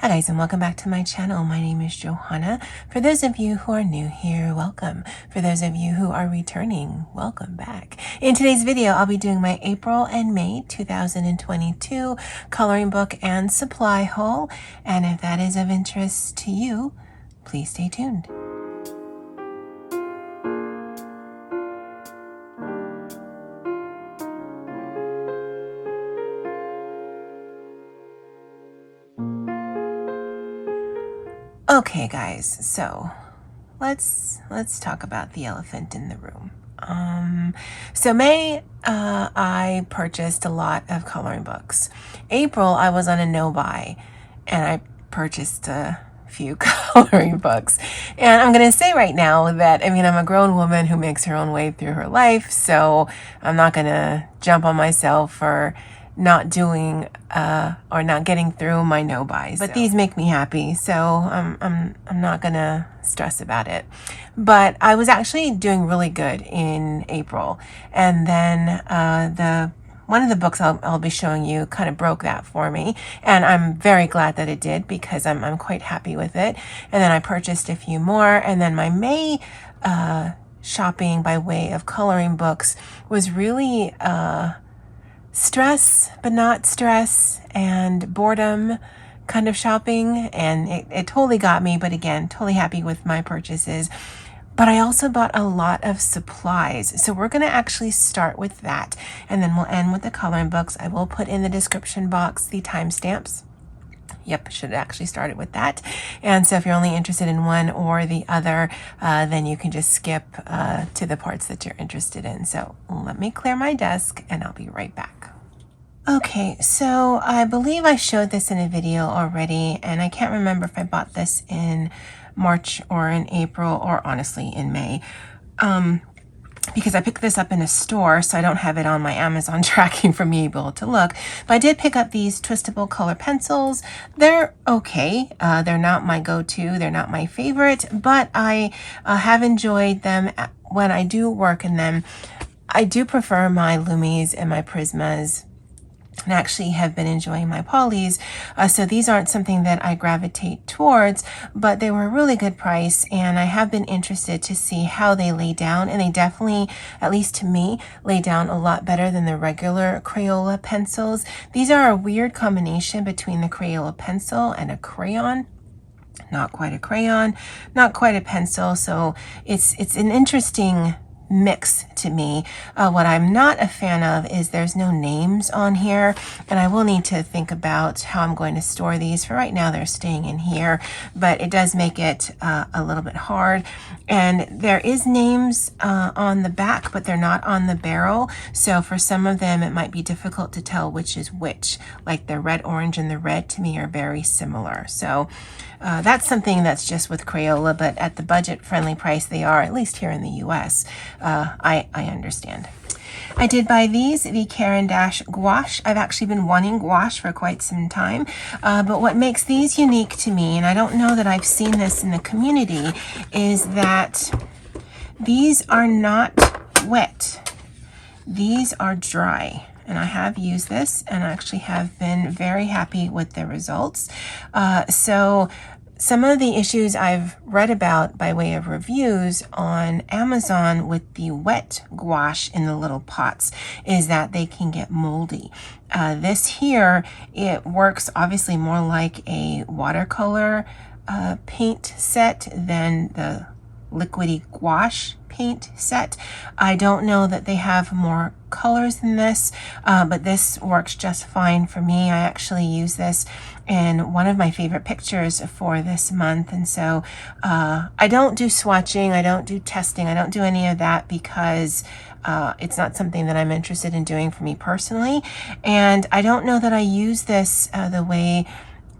Hi guys, and welcome back to my channel. My name is Johanna. For those of you who are new here, welcome. For those of you who are returning, welcome back. In today's video, I'll be doing my April and May 2022 coloring book and supply haul. And if that is of interest to you, please stay tuned. Okay guys, so let's talk about the elephant in the room. So May, I purchased a lot of coloring books. April, I was on a no-buy and I purchased a few coloring books. And I'm going to say right now that, I'm a grown woman who makes her own way through her life, so I'm not going to jump on myself for not doing or not getting through my no buys, but these make me happy, so I'm not gonna stress about it. But I was actually doing really good in April, and then one of the books I'll be showing you kind of broke that for me, and I'm very glad that it did because I'm quite happy with it. And then I purchased a few more, and then my May shopping by way of coloring books was really stress, but not stress, and boredom kind of shopping, and it totally got me, but again, totally happy with my purchases. But I also bought a lot of supplies, so we're going to actually start with that, and then we'll end with the coloring books. I will put in the description box the timestamps. Yep, should have actually started with that. And so if you're only interested in one or the other, then you can just skip to the parts that you're interested in. So let me clear my desk and I'll be right back. Okay, so I believe I showed this in a video already, and I can't remember if I bought this in March or in April or honestly in May. Because I picked this up in a store, so I don't have it on my Amazon tracking for me able to look. But I did pick up these twistable color pencils. They're okay. They're not my go-to. They're not my favorite, but I have enjoyed them when I do work in them. I do prefer my Lumis and my Prismas, and actually have been enjoying my polys. So these aren't something that I gravitate towards, but they were a really good price, and I have been interested to see how they lay down, and they definitely, at least to me, lay down a lot better than the regular Crayola pencils. These are a weird combination between the Crayola pencil and a crayon. Not quite a crayon, not quite a pencil, so it's an interesting mix to me. What I'm not a fan of is there's no names on here, and I will need to think about how I'm going to store these. For right now, they're staying in here, but it does make it a little bit hard. And there is names on the back, but they're not on the barrel. So for some of them, it might be difficult to tell which is which. Like the red, orange, and the red to me are very similar. So that's something that's just with Crayola, but at the budget-friendly price they are, at least here in the US, I understand. I did buy these, the Caran d'Ache gouache. I've actually been wanting gouache for quite some time, but what makes these unique to me, and I don't know that I've seen this in the community, is that these are not wet. These are dry. And I have used this and actually have been very happy with the results. So some of the issues I've read about by way of reviews on Amazon with the wet gouache in the little pots is that they can get moldy. This here, it works obviously more like a watercolor paint set than the liquidy gouache paint set. I don't know that they have more colors than this, but this works just fine for me. I actually use this in one of my favorite pictures for this month, and so I don't do swatching, I don't do testing, I don't do any of that because it's not something that I'm interested in doing for me personally, and I don't know that I use this the way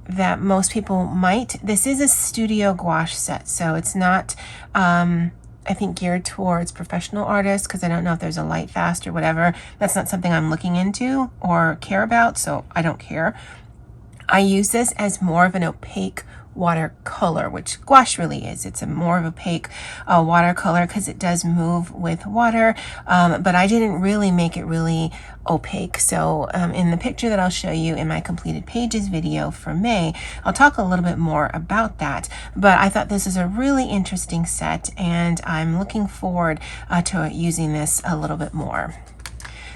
that most people might. This is a studio gouache set, so it's not I think geared towards professional artists, because I don't know if there's a light fast or whatever. That's not something I'm looking into or care about, so I don't care. I use this as more of an opaque watercolor, which gouache really is. It's a more of opaque watercolor because it does move with water, but I didn't really make it really opaque. So in the picture that I'll show you in my completed pages video for May, I'll talk a little bit more about that. But I thought this is a really interesting set, and I'm looking forward to using this a little bit more.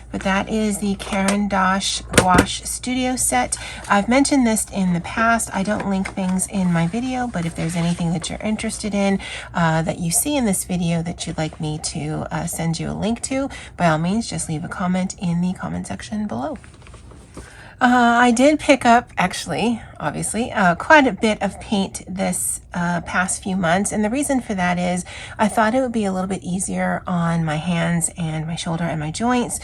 But that is the Caran d'Ache Gouache Studio Set. I've mentioned this in the past. I don't link things in my video, but if there's anything that you're interested in that you see in this video that you'd like me to send you a link to, by all means, just leave a comment in the comment section below. I did pick up, actually, obviously, quite a bit of paint this past few months. And the reason for that is I thought it would be a little bit easier on my hands and my shoulder and my joints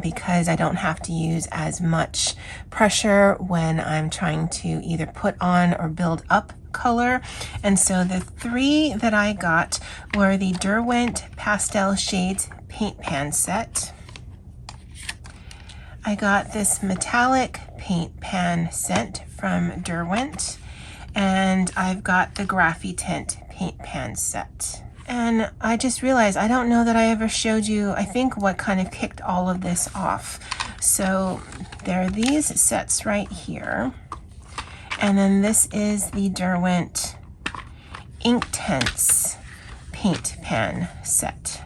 because I don't have to use as much pressure when I'm trying to either put on or build up color. And so the three that I got were the Derwent Pastel Shades Paint Pan Set. I got this metallic paint pan set from Derwent, and I've got the Graphy Tint paint pan set. And I just realized I don't know that I ever showed you, I think, what kind of kicked all of this off. So there are these sets right here, and then this is the Derwent Inktense paint pan set.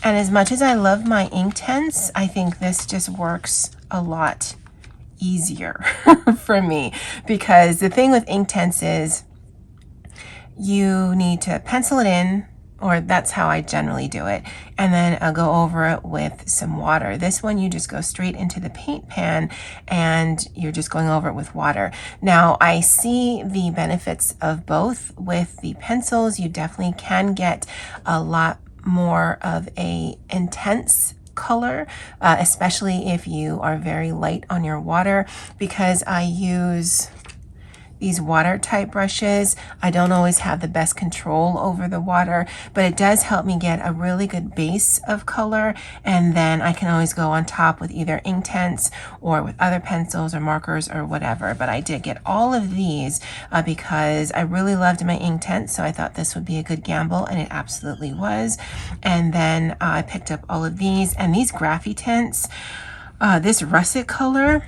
And as much as I love my Inktense, I think this just works a lot easier for me, because the thing with Inktense is you need to pencil it in, or that's how I generally do it, and then I'll go over it with some water. This one, you just go straight into the paint pan and you're just going over it with water. Now, I see the benefits of both. With the pencils, you definitely can get a lot more of a intense color, especially if you are very light on your water. Because I use these water type brushes, I don't always have the best control over the water, but it does help me get a really good base of color, and then I can always go on top with either Inktense or with other pencils or markers or whatever. But I did get all of these because I really loved my Inktense, so I thought this would be a good gamble, and it absolutely was. And then I picked up all of these, and these Graphy Tints, this russet color,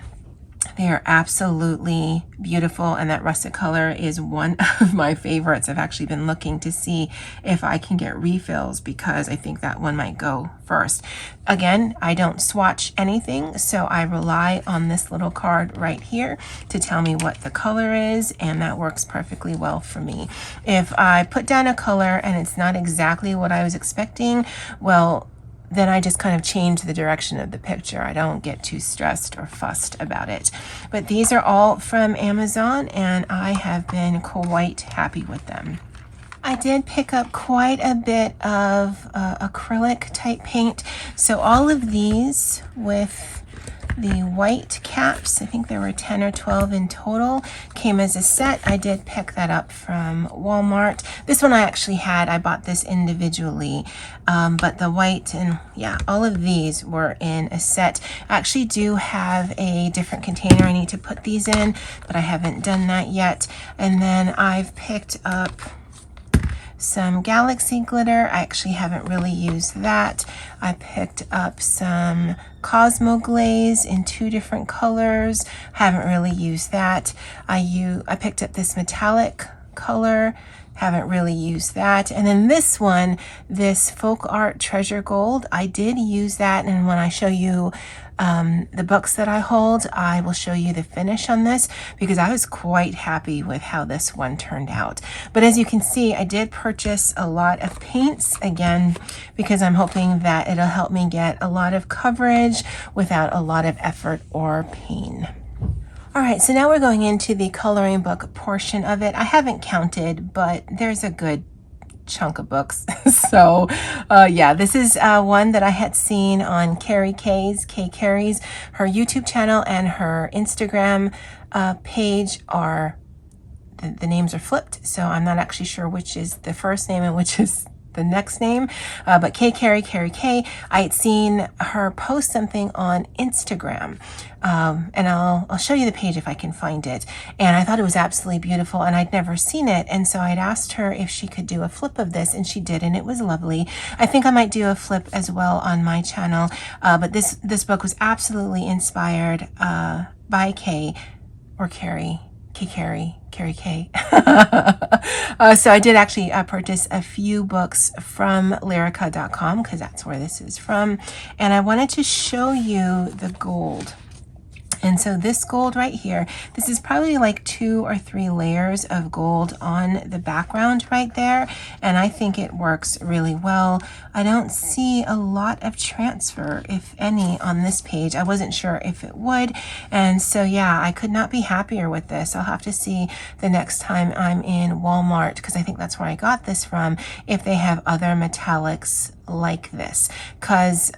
they are absolutely beautiful, and that russet color is one of my favorites. I've actually been looking to see if I can get refills because I think that one might go first. Again, I don't swatch anything, so I rely on this little card right here to tell me what the color is, and that works perfectly well for me. If I put down a color and it's not exactly what I was expecting, well, then I just kind of change the direction of the picture. I don't get too stressed or fussed about it. But these are all from Amazon, and I have been quite happy with them. I did pick up quite a bit of acrylic type paint. So all of these with the white caps, I think there were 10 or 12 in total, came as a set. I did pick that up from Walmart. This one I actually had, I bought this individually, but the white and yeah, all of these were in a set. I actually do have a different container I need to put these in, but I haven't done that yet. And then I've picked up some Galaxy glitter. I actually haven't really used that. I picked up some Cosmo Glaze in 2 different colors. Haven't really used that. I picked up this metallic color. Haven't really used that. And then this one, this Folk Art Treasure Gold, I did use that, and when I show you the books that I hold, I will show you the finish on this because I was quite happy with how this one turned out. But as you can see, I did purchase a lot of paints again because I'm hoping that it'll help me get a lot of coverage without a lot of effort or pain. All right, so now we're going into the coloring book portion of it. I haven't counted, but there's a good chunk of books. So yeah, this is one that I had seen on Carrie Kay Carrie's, her YouTube channel and her Instagram page are, the names are flipped. So I'm not actually sure which is the first name and which is the next name, but Carrie K. I had seen her post something on Instagram, and I'll show you the page if I can find it. And I thought it was absolutely beautiful, and I'd never seen it, and so I'd asked her if she could do a flip of this, and she did, and it was lovely. I think I might do a flip as well on my channel, but this book was absolutely inspired by Carrie K. So I did actually purchase a few books from Lyrica.com because that's where this is from. And I wanted to show you the gold. And so this gold right here, this is probably like 2 or 3 layers of gold on the background right there. And I think it works really well. I don't see a lot of transfer, if any, on this page. I wasn't sure if it would. And so, yeah, I could not be happier with this. I'll have to see the next time I'm in Walmart, because I think that's where I got this from, if they have other metallics like this, because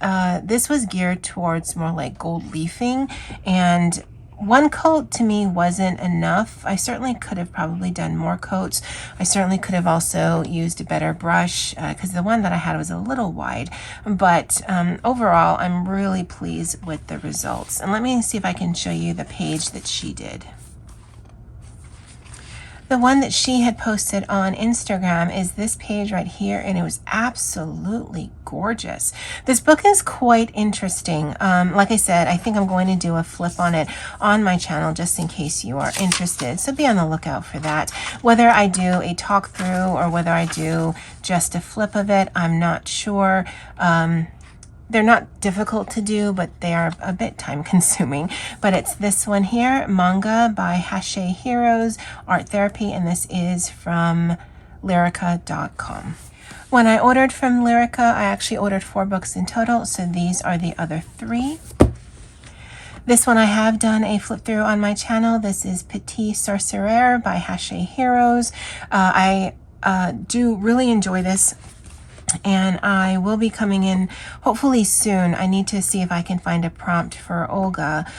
this was geared towards more like gold leafing, and one coat to me wasn't enough. I certainly could have probably done more coats. I certainly could have also used a better brush because the one that I had was a little wide, but overall I'm really pleased with the results. And let me see if I can show you the page that she did. The one that she had posted on Instagram is this page right here, and it was absolutely gorgeous. This book is quite interesting. Like I said, I think I'm going to do a flip on it on my channel just in case you are interested. So be on the lookout for that. Whether I do a talk through or whether I do just a flip of it, I'm not sure. They're not difficult to do, but they are a bit time consuming. But it's this one here, Manga by Hache Heroes, Art Therapy, and this is from Lyrica.com. When I ordered from Lyrica, I actually ordered 4 books in total, so these are the other 3. This one I have done a flip through on my channel. This is Petit Sorcerer by Hache Heroes. I do really enjoy this, and I will be coming in hopefully soon. I need to see if I can find a prompt for Olga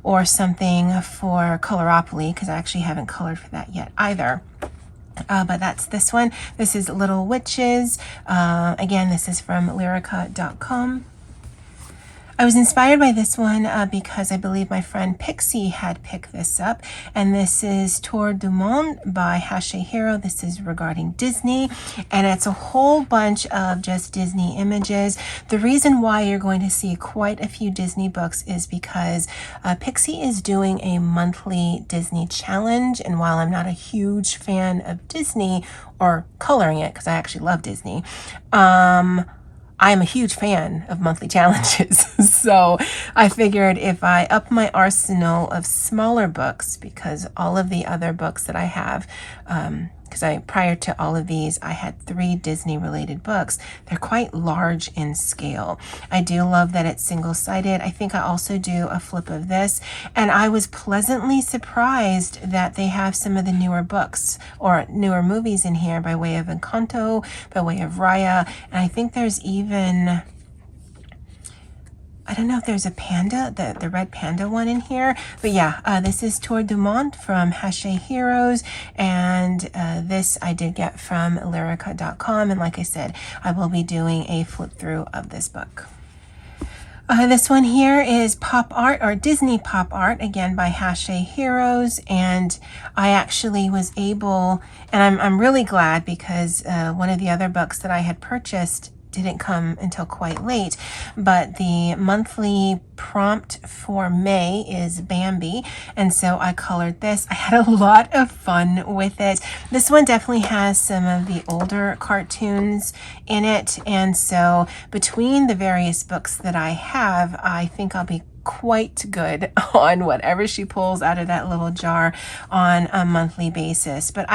or something for Coloropoly, because I actually haven't colored for that yet either. But that's this one. This is Little Witches. Again, this is from Lyrica.com. I was inspired by this one because I believe my friend Pixie had picked this up, and this is Tour du Monde by Hache Hero. This is regarding Disney, and it's a whole bunch of just Disney images. The reason why you're going to see quite a few Disney books is because Pixie is doing a monthly Disney challenge, and while I'm not a huge fan of Disney or coloring it, because I actually love Disney, I'm a huge fan of monthly challenges. So I figured if I up my arsenal of smaller books, because all of the other books that I have, because prior to all of these, I had 3 Disney related books. They're quite large in scale. I do love that it's single-sided. I think I also do a flip of this, and I was pleasantly surprised that they have some of the newer books or newer movies in here by way of Encanto, by way of Raya, and I think there's even, I don't know if there's a panda, the red panda one in here, but yeah, this is Tour du Monde from Hache Heroes, and this I did get from Lyrica.com, and like I said, I will be doing a flip through of this book. This one here is Pop Art, or Disney Pop Art, again by Hache Heroes, and I actually was able, and I'm really glad because one of the other books that I had purchased didn't come until quite late, but the monthly prompt for May is Bambi, and so I colored this. I had a lot of fun with it. This one definitely has some of the older cartoons in it, and so between the various books that I have, I think I'll be quite good on whatever she pulls out of that little jar on a monthly basis. But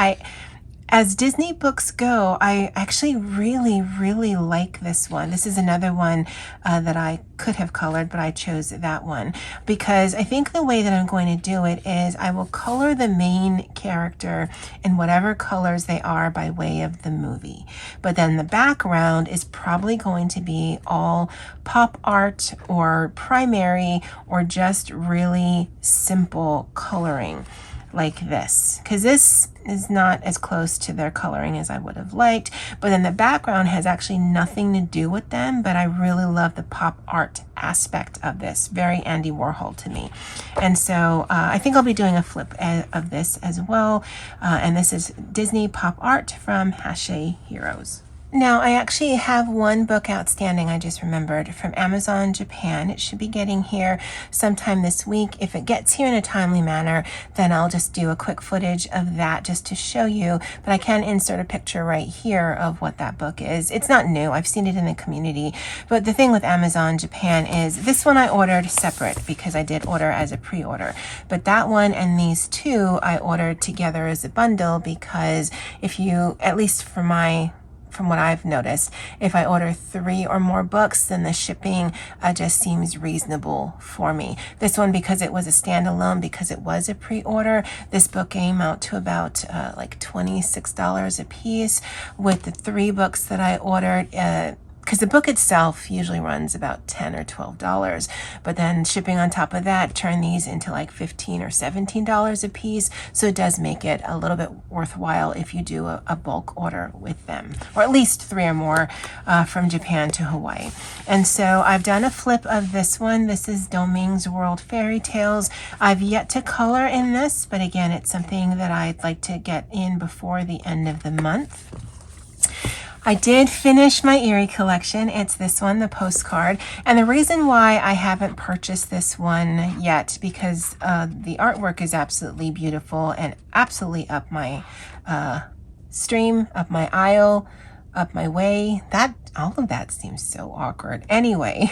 as Disney books go, I actually really like this one. This is another one that I could have colored, but I chose that one because I think the way that I'm going to do it is I will color the main character in whatever colors they are by way of the movie. But then the background is probably going to be all pop art or primary or just really simple coloring. like this, because this is not as close to their coloring as I would have liked, but then the background has actually nothing to do with them, but I really love the pop art aspect of this. Very Andy Warhol to me. And so I think I'll be doing a flip of this as well, and this is Disney Pop Art from Hachette Heroes. Now, I actually have one book outstanding, I just remembered, from Amazon Japan. It should be getting here sometime this week. If it gets here in a timely manner, then I'll just do a quick footage of that just to show you. But I can insert a picture right here of what that book is. It's not new. I've seen it in the community. But the thing with Amazon Japan is this one I ordered separate because I did order as a pre-order. But that one and these two I ordered together as a bundle because if you, at least from what I've noticed, if I order 3 or more books, then the shipping just seems reasonable for me. This one, because it was a standalone, because it was a pre-order, this book came out to about like $26 a piece. With the 3 books that I ordered, because the book itself usually runs about $10 or $12, but then shipping on top of that turned these into like $15 or $17 a piece. So it does make it a little bit worthwhile if you do a bulk order with them, or at least 3 or more from Japan to Hawaii. And so I've done a flip of this one. This is Doming's World Fairy Tales. I've yet to color in this, but again, it's something that I'd like to get in before the end of the month. I did finish my Erie collection. It's this one, the postcard. And the reason why I haven't purchased this one yet, because the artwork is absolutely beautiful and absolutely up my stream, up my aisle, up my way. All of that seems so awkward. Anyway,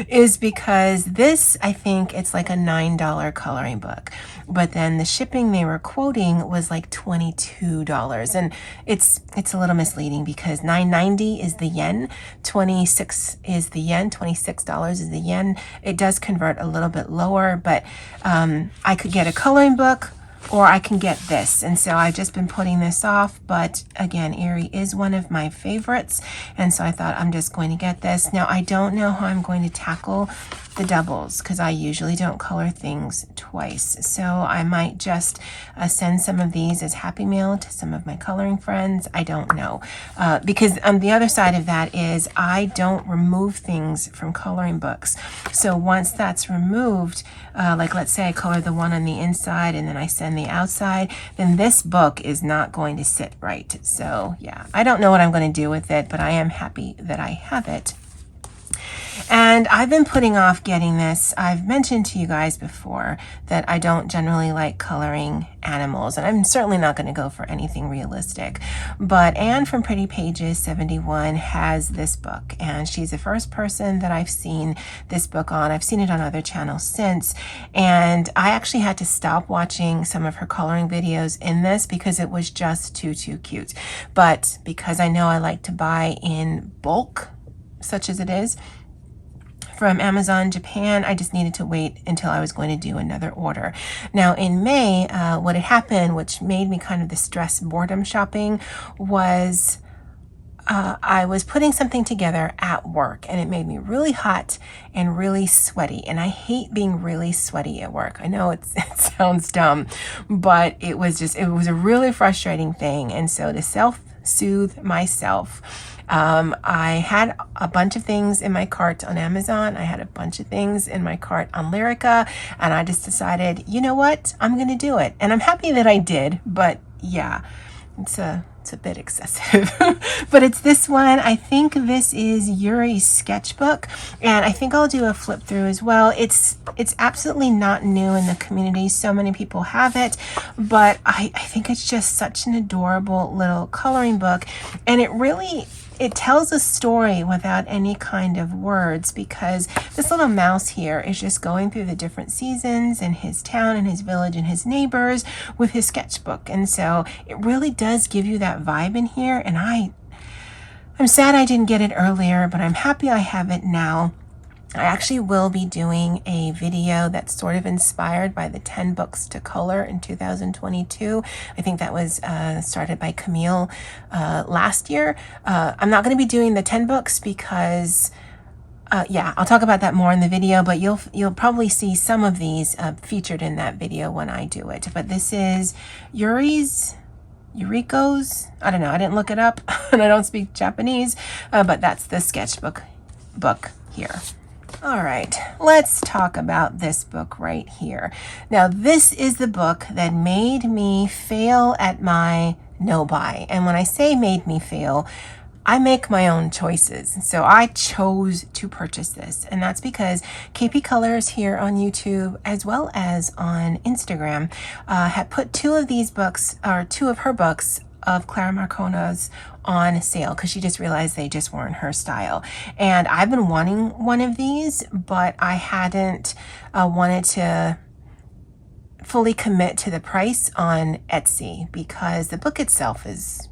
is because this, I think it's like a $9 coloring book, but then the shipping they were quoting was like $22, and it's a little misleading because $9.90 is the yen, 26 is the yen, $26 is the yen. It does convert a little bit lower, but I could get a coloring book, or I can get this. And so I've just been putting this off. But again, Erie is one of my favorites. And so I thought I'm just going to get this. Now, I don't know how I'm going to tackle the doubles because I usually don't color things twice. So I might just send some of these as Happy Mail to some of my coloring friends. I don't know. Because on the other side of that is I don't remove things from coloring books. So once that's removed, like let's say I color the one on the inside and then I send the outside, then this book is not going to sit right. So yeah, I don't know what I'm going to do with it, but I am happy that I have it. And I've been putting off getting this. I've mentioned to you guys before that I don't generally like coloring animals, and I'm certainly not going to go for anything realistic. But Anne from Pretty Pages 71 has this book, and she's the first person that I've seen this book on. I've seen it on other channels since, and I actually had to stop watching some of her coloring videos in this because it was just too cute. But because I know I like to buy in bulk, such as it is, from Amazon Japan, I just needed to wait until I was going to do another order. Now in May, what had happened, which made me kind of the stress boredom shopping, was I was putting something together at work and it made me really hot and really sweaty. And I hate being really sweaty at work. I know it sounds dumb, but it was a really frustrating thing. And so to self-soothe myself, I had a bunch of things in my cart on Amazon. I had a bunch of things in my cart on Lyrica, and I just decided, you know what, I'm going to do it. And I'm happy that I did, but yeah, it's a bit excessive. But it's this one. I think this is Yuri's sketchbook, and I think I'll do a flip through as well. It's absolutely not new in the community. So many people have it, but I think it's just such an adorable little coloring book, and it tells a story without any kind of words, because this little mouse here is just going through the different seasons in his town and his village and his neighbors with his sketchbook. And so it really does give you that vibe in here. And I'm sad I didn't get it earlier, but I'm happy I have it now. I actually will be doing a video that's sort of inspired by the 10 books to color in 2022. I think that was started by Camille last year. I'm not going to be doing the 10 books because Yeah, I'll talk about that more in the video, but you'll probably see some of these featured in that video when I do it. But this is Yuriko's, I don't know, I didn't look it up and I don't speak Japanese, but that's the sketchbook book here. All right, let's talk about this book right here. Now, this is the book that made me fail at my no buy. And when I say made me fail, I make my own choices. So I chose to purchase this. And that's because KP Colors here on YouTube, as well as on Instagram, had put two of her books of Clara Marcona's on sale because she just realized they just weren't her style. And I've been wanting one of these, but I hadn't wanted to fully commit to the price on Etsy because the book itself is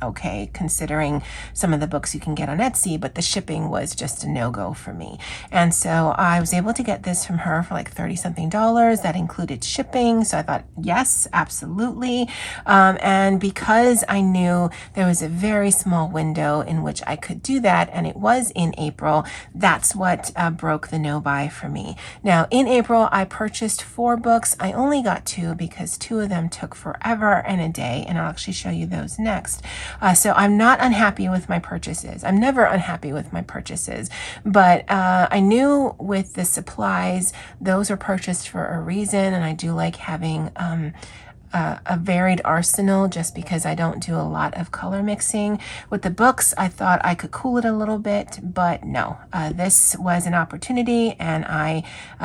okay, considering some of the books you can get on Etsy, but the shipping was just a no-go for me. And so I was able to get this from her for like $30-something. That included shipping. So I thought, yes, absolutely. And because I knew there was a very small window in which I could do that, and it was in April, that's what broke the no-buy for me. Now, in April, I purchased 4 books. I only got 2 because 2 of them took forever and a day, and I'll actually show you those next. So I'm not unhappy with my purchases. I'm never unhappy with my purchases, but I knew with the supplies, those are purchased for a reason, and I do like having a varied arsenal just because I don't do a lot of color mixing. With the books, I thought I could cool it a little bit, but no, this was an opportunity and I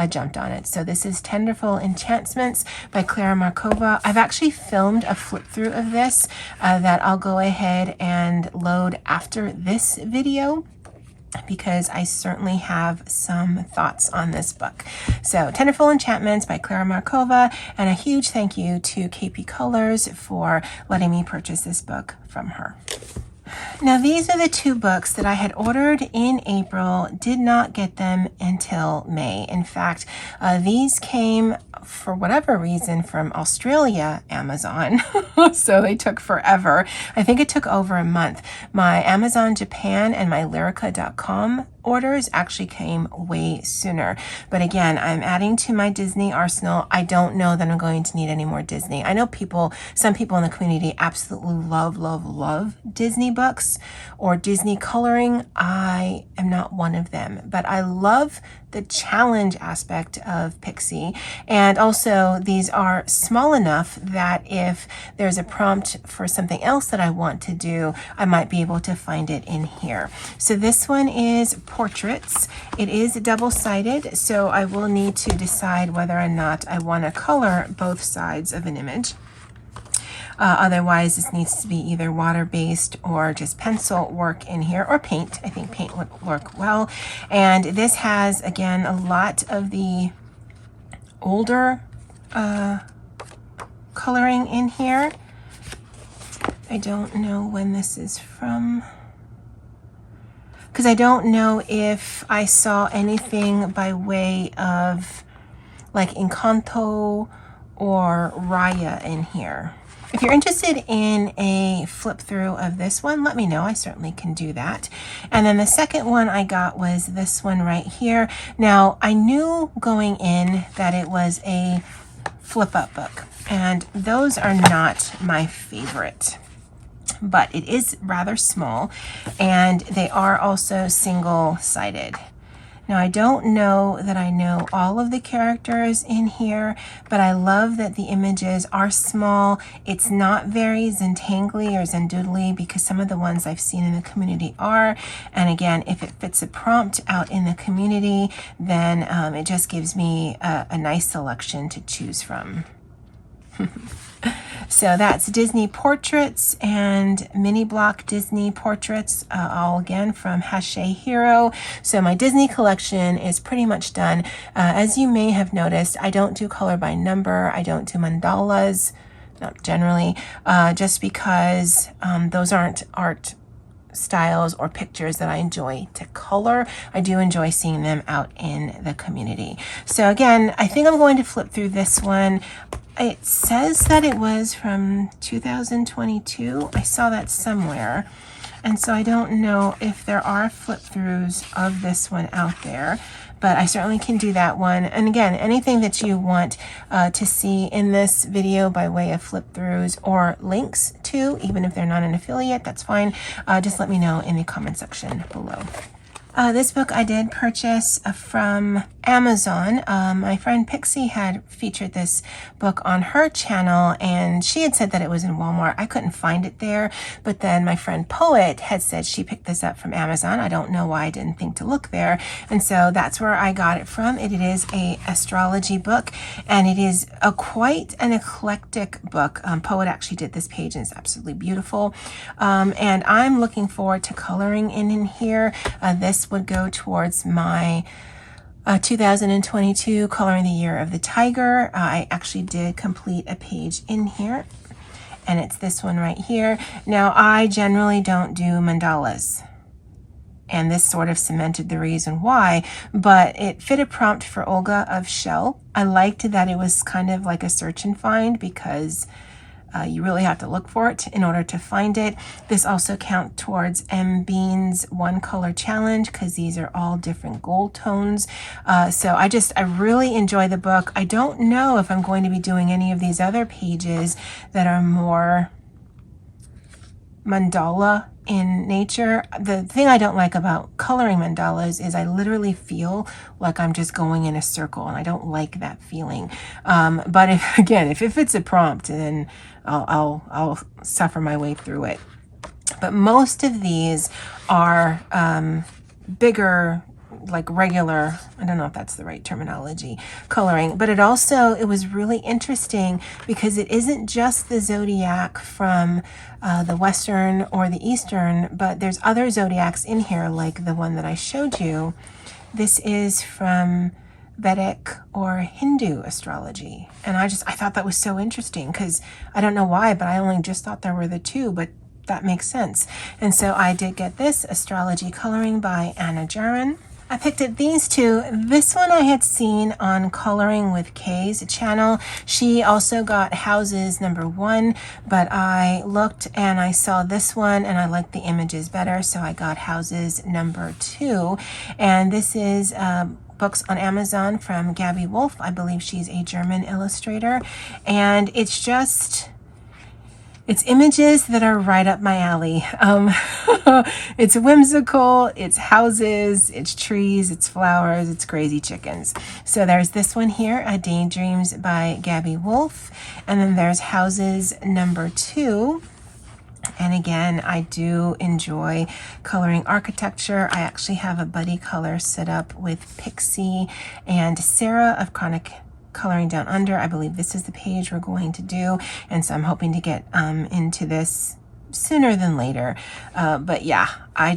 jumped on it. So this is Tenderful Enchantments by Clara Markova. I've actually filmed a flip through of this that I'll go ahead and load after this video, because I certainly have some thoughts on this book. So Tenderful Enchantments by Clara Markova, and a huge thank you to KP Colors for letting me purchase this book from her. Now, these are the 2 books that I had ordered in April, did not get them until May. In fact, these came, for whatever reason, from Australia Amazon. So they took forever. I think it took over a month. My Amazon Japan and my Lyrica.com orders actually came way sooner. But again, I'm adding to my Disney arsenal. I don't know that I'm going to need any more Disney. I know some people in the community absolutely love Disney books or Disney coloring. I am not one of them, but I love the challenge aspect of Pixie. And also these are small enough that if there's a prompt for something else that I want to do, I might be able to find it in here. So this one is Portraits. It is double-sided, so I will need to decide whether or not I want to color both sides of an image. Otherwise, this needs to be either water-based or just pencil work in here, or paint. I think paint would work well. And this has, again, a lot of the older coloring in here. I don't know when this is from, because I don't know if I saw anything by way of like Encanto or Raya in here. If you're interested in a flip through of this one, let me know. I certainly can do that. And then the second one I got was this one right here. Now, I knew going in that it was a flip up book, and those are not my favorite, but it is rather small, and they are also single-sided. Now, I don't know that I know all of the characters in here, but I love that the images are small. It's not very Zentangly or Zendoodly, because some of the ones I've seen in the community are. And again, if it fits a prompt out in the community, then it just gives me a nice selection to choose from. So that's Disney Portraits and Mini Block Disney Portraits, all again from Hachette Hero. So my Disney collection is pretty much done. As you may have noticed, I don't do color by number. I don't do mandalas, not generally, just because those aren't art styles or pictures that I enjoy to color. I do enjoy seeing them out in the community. So again, I think I'm going to flip through this one. It says that it was from 2022. I saw that somewhere. And so I don't know if there are flip throughs of this one out there, but I certainly can do that one. And again, anything that you want to see in this video by way of flip throughs or links to, even if they're not an affiliate, that's fine. Just let me know in the comment section below. This book I did purchase from Amazon. My friend Pixie had featured this book on her channel, and she had said that it was in Walmart. I couldn't find it there, but then my friend Poet had said she picked this up from Amazon. I don't know why I didn't think to look there, and so that's where I got it from. It is a astrology book, and it is quite an eclectic book. Poet actually did this page, and it's absolutely beautiful, and I'm looking forward to coloring in here. This would go towards my 2022 Coloring the Year of the Tiger. I actually did complete a page in here, and it's this one right here. Now, I generally don't do mandalas, and this sort of cemented the reason why, but it fit a prompt for Olga of Shell. I liked that it was kind of like a search and find, because you really have to look for it in order to find it. This also counts towards M. Bean's one color challenge, because these are all different gold tones. So I really enjoy the book. I don't know if I'm going to be doing any of these other pages that are more mandala in nature. The thing I don't like about coloring mandalas is I literally feel like I'm just going in a circle, and I don't like that feeling. But if it's a prompt, then I'll suffer my way through it. But most of these are bigger, like regular, I don't know if that's the right terminology, coloring. But it was really interesting because it isn't just the zodiac from the Western or the Eastern, but there's other zodiacs in here, like the one that I showed you. This is from Vedic or Hindu astrology. And I thought that was so interesting, because I don't know why, but I only just thought there were the two, but that makes sense. And so I did get this Astrology Coloring by Anna Jaron. I picked up these two. This one I had seen on Coloring with Kay's channel. She also got Houses #1, but I looked and I saw this one and I liked the images better, so I got Houses #2. And this is books on Amazon from Gabby Wolf. I believe she's a German illustrator, and it's images that are right up my alley. It's whimsical, it's houses, it's trees, it's flowers, it's crazy chickens. So there's this one here, Daydreams by Gabby Wolf, and then there's Houses #2. And again, I do enjoy coloring architecture. I actually have a buddy color set up with Pixie and Sarah of Chronic Coloring Down Under. I believe this is the page we're going to do, and so I'm hoping to get into this sooner than later. But yeah, I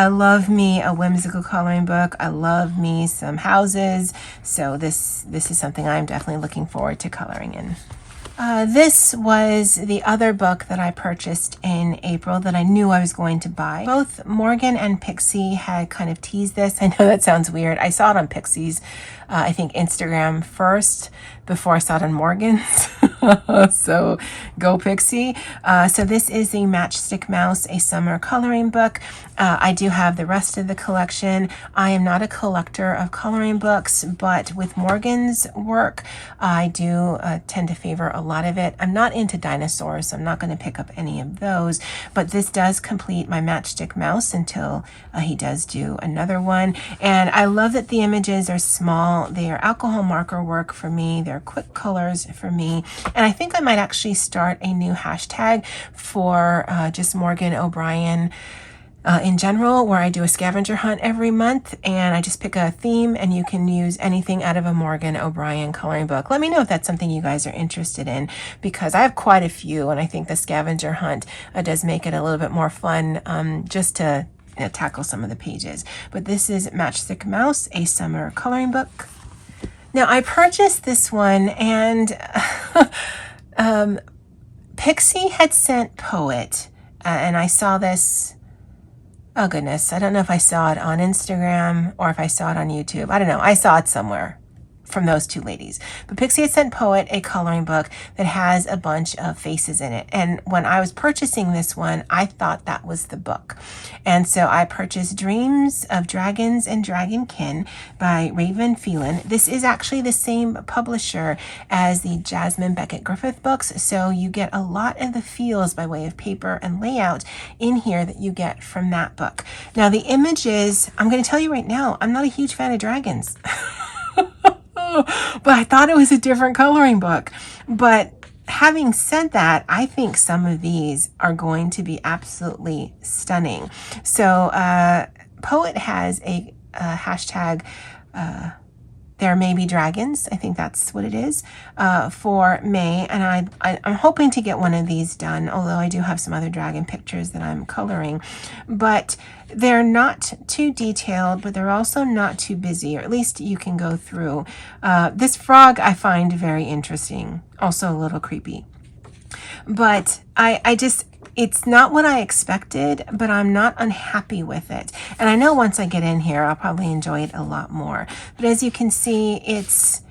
love me a whimsical coloring book. I love me some houses. So this is something I'm definitely looking forward to coloring in. This was the other book that I purchased in April that I knew I was going to buy. Both Morgan and Pixie had kind of teased this. I know that sounds weird. I saw it on Pixie's, I think, Instagram first before I saw it on Morgan's. So go Pixie. So this is the Matchstick Mouse, a summer coloring book. I do have the rest of the collection. I am not a collector of coloring books, but with Morgan's work, I do tend to favor a lot of it. I'm not into dinosaurs, so I'm not going to pick up any of those, but this does complete my Matchstick Mouse until he does do another one. And I love that the images are small. They are alcohol marker work for me. They're quick colors for me. And I think I might actually start a new hashtag for just Morgan O'Brien in general, where I do a scavenger hunt every month and I just pick a theme, and you can use anything out of a Morgan O'Brien coloring book. Let me know if that's something you guys are interested in, because I have quite a few, and I think the scavenger hunt does make it a little bit more fun, just to tackle some of the pages. But this is Matchstick Mouse, a summer coloring book. Now I purchased this one, and Pixie had sent Poet, and I saw this. Oh goodness, I don't know if I saw it on Instagram or if I saw it on YouTube. I don't know. I saw it somewhere. from those two ladies. But Pixie had sent Poet a coloring book that has a bunch of faces in it. And when I was purchasing this one, I thought that was the book. And so I purchased Dreams of Dragons and Dragonkin by Raven Phelan. This is actually the same publisher as the Jasmine Beckett Griffith books. So you get a lot of the feels by way of paper and layout in here that you get from that book. Now the images, I'm going to tell you right now, I'm not a huge fan of dragons. But I thought it was a different coloring book. But having said that, I think some of these are going to be absolutely stunning. So Poet has a hashtag There May Be Dragons, I think that's what it is, for May. And I'm hoping to get one of these done, although I do have some other dragon pictures that I'm coloring. But they're not too detailed, but they're also not too busy, or at least you can go through. This frog I find very interesting, also a little creepy. But it's not what I expected, but I'm not unhappy with it. And I know once I get in here, I'll probably enjoy it a lot more. But as you can see, it's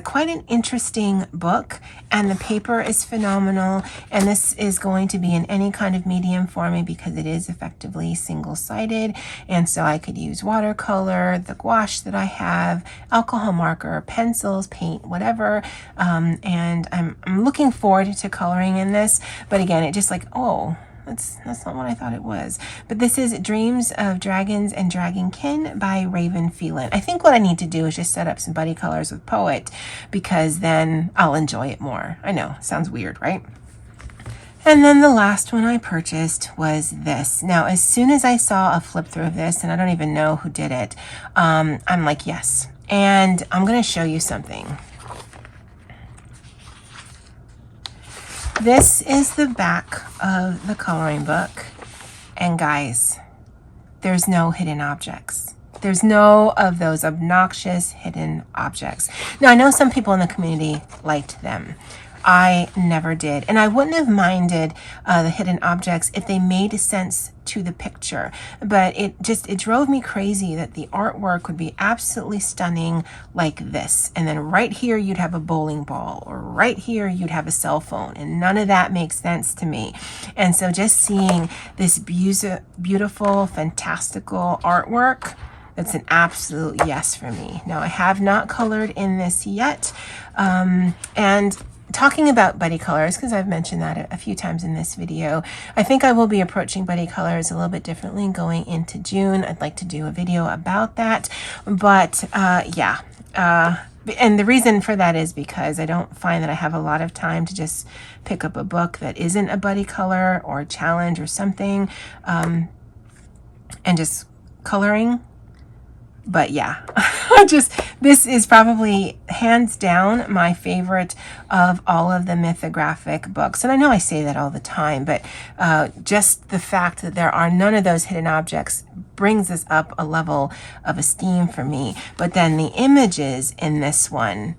quite an interesting book, and the paper is phenomenal. And this is going to be in any kind of medium for me because it is effectively single-sided. And so I could use watercolor, the gouache that I have, alcohol marker, pencils, paint, whatever. And I'm looking forward to coloring in this. But again, it just like, oh, that's not what I thought it was. But this is Dreams of Dragons and Dragonkin by Raven Phelan. I think what I need to do is just set up some buddy colors with Poet, because then I'll enjoy it more. I know, sounds weird, right? And then the last one I purchased was this. Now, as soon as I saw a flip through of this, and I don't even know who did it, I'm like, yes. And I'm going to show you something. This is the back of the coloring book, and guys, there's no hidden objects. There's no of those obnoxious hidden objects. Now, I know some people in the community liked them. I never did. And I wouldn't have minded the hidden objects if they made sense to the picture. But it drove me crazy that the artwork would be absolutely stunning like this. And then right here, you'd have a bowling ball, or right here, you'd have a cell phone. And none of that makes sense to me. And so just seeing this beautiful, fantastical artwork, that's an absolute yes for me. Now, I have not colored in this yet. And talking about buddy colors, because I've mentioned that a few times in this video, I think I will be approaching buddy colors a little bit differently going into June. I'd like to do a video about that. But yeah, and the reason for that is because I don't find that I have a lot of time to just pick up a book that isn't a buddy color or a challenge or something, and just coloring. But yeah, this is probably hands down my favorite of all of the mythographic books. And I know I say that all the time, but just the fact that there are none of those hidden objects brings us up a level of esteem for me. But then the images in this one,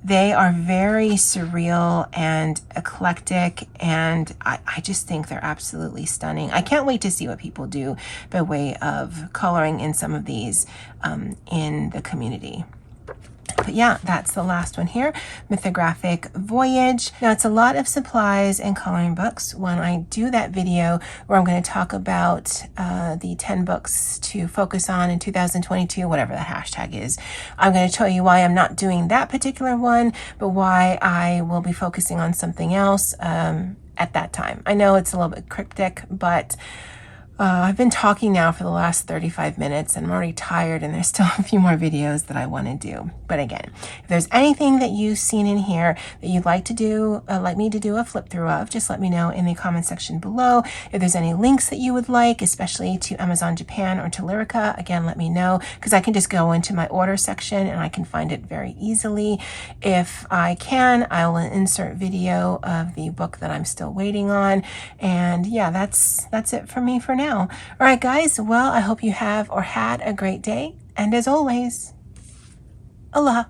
they are very surreal and eclectic, and I just think they're absolutely stunning. I can't wait to see what people do by way of coloring in some of these in the community. But yeah, that's the last one here, Mythographic Voyage. Now, it's a lot of supplies and coloring books. When I do that video where I'm going to talk about the 10 books to focus on in 2022, whatever the hashtag is, I'm going to tell you why I'm not doing that particular one, but why I will be focusing on something else at that time. I know it's a little bit cryptic, but I've been talking now for the last 35 minutes and I'm already tired, and there's still a few more videos that I want to do. But again, if there's anything that you've seen in here that you'd like to do, like me to do a flip through of, just let me know in the comment section below. If there's any links that you would like, especially to Amazon Japan or to Lyrica, again, let me know, because I can just go into my order section and I can find it very easily. If I can, I will insert video of the book that I'm still waiting on. And yeah, that's it for me for now. All right, guys. Well, I hope you have or had a great day. And as always, aloha.